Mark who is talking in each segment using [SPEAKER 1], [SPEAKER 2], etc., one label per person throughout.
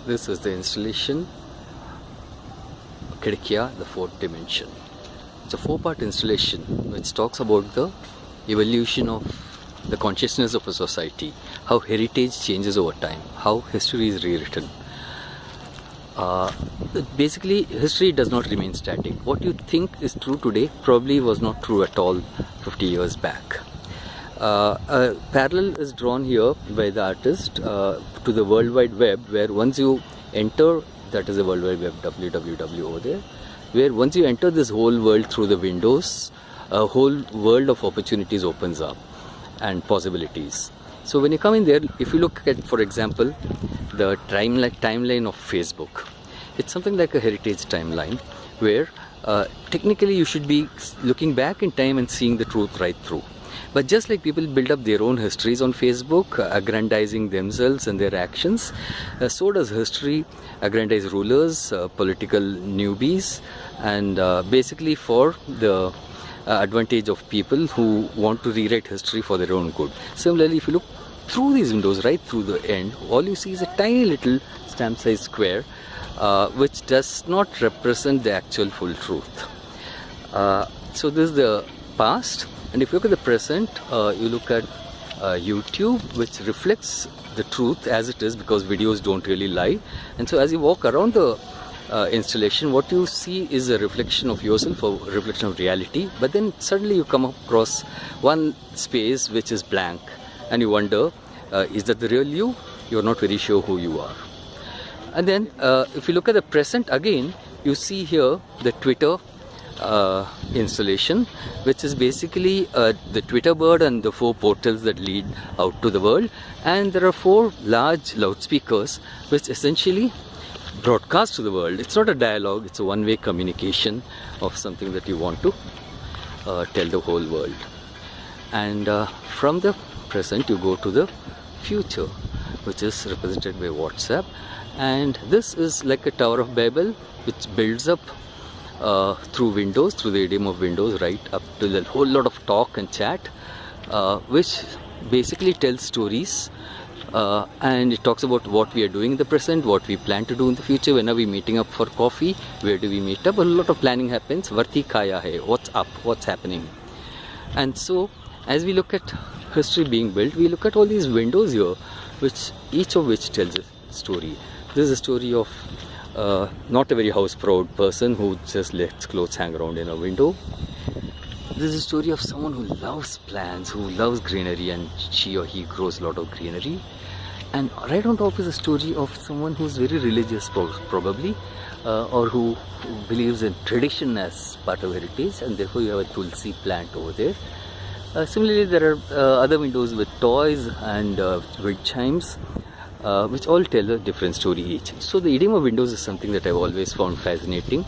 [SPEAKER 1] This is the installation Khidkiya, the fourth dimension. It's a four-part installation which talks about the evolution of the consciousness of a society, how heritage changes over time, how history is rewritten. Basically, history does not remain static. What you think is true today probably was not true at all 50 years back. A parallel is drawn here by the artist to the World Wide Web, where once you enter, that is the World Wide Web, www over there, where once you enter this whole world through the windows, a whole world of opportunities opens up and possibilities. So when you come in there, if you look at, for example, the timeline of Facebook, it's something like a heritage timeline where technically you should be looking back in time and seeing the truth right through. But just like people build up their own histories on Facebook, aggrandizing themselves and their actions, so does history aggrandize rulers, political newbies, and basically for the advantage of people who want to rewrite history for their own good. Similarly, if you look through these windows, right through the end, all you see is a tiny little stamp-sized square, which does not represent the actual full truth. So this is the past. And if you look at the present, you look at YouTube, which reflects the truth as it is, because videos don't really lie. And so as you walk around the installation, what you see is a reflection of yourself, a reflection of reality. But then suddenly you come across one space which is blank, and you wonder, is that the real you? You're not very sure who you are. And then if you look at the present again, you see here the Twitter installation, which is basically the Twitter bird and the four portals that lead out to the world. And there are four large loudspeakers which essentially broadcast to the world. It's not a dialogue, it's a one-way communication of something that you want to tell the whole world. And from the present you go to the future, which is represented by WhatsApp. And this is like a Tower of Babel, which builds up through windows, through the idiom of windows, right up to a whole lot of talk and chat, which basically tells stories, and it talks about what we are doing in the present, what we plan to do in the future. When are we meeting up for coffee? Where do we meet up? A lot of planning happens. Varti kaya hai, what's up, what's happening? And so as we look at history being built, we look at all these windows here, which each of which tells a story. This is a story of not a very house-proud person who just lets clothes hang around in a window. This is a story of someone who loves plants, who loves greenery, and she or he grows a lot of greenery. And right on top is a story of someone who's very religious, probably, or who believes in tradition as part of heritage, and therefore you have a tulsi plant over there. Similarly, there are other windows with toys and wind chimes, which all tell a different story each. So the idiom of windows is something that I've always found fascinating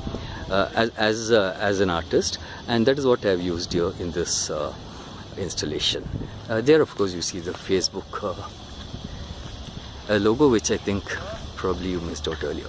[SPEAKER 1] as an artist, and that is what I've used here in this installation. There, of course, you see the Facebook logo, which I think probably you missed out earlier.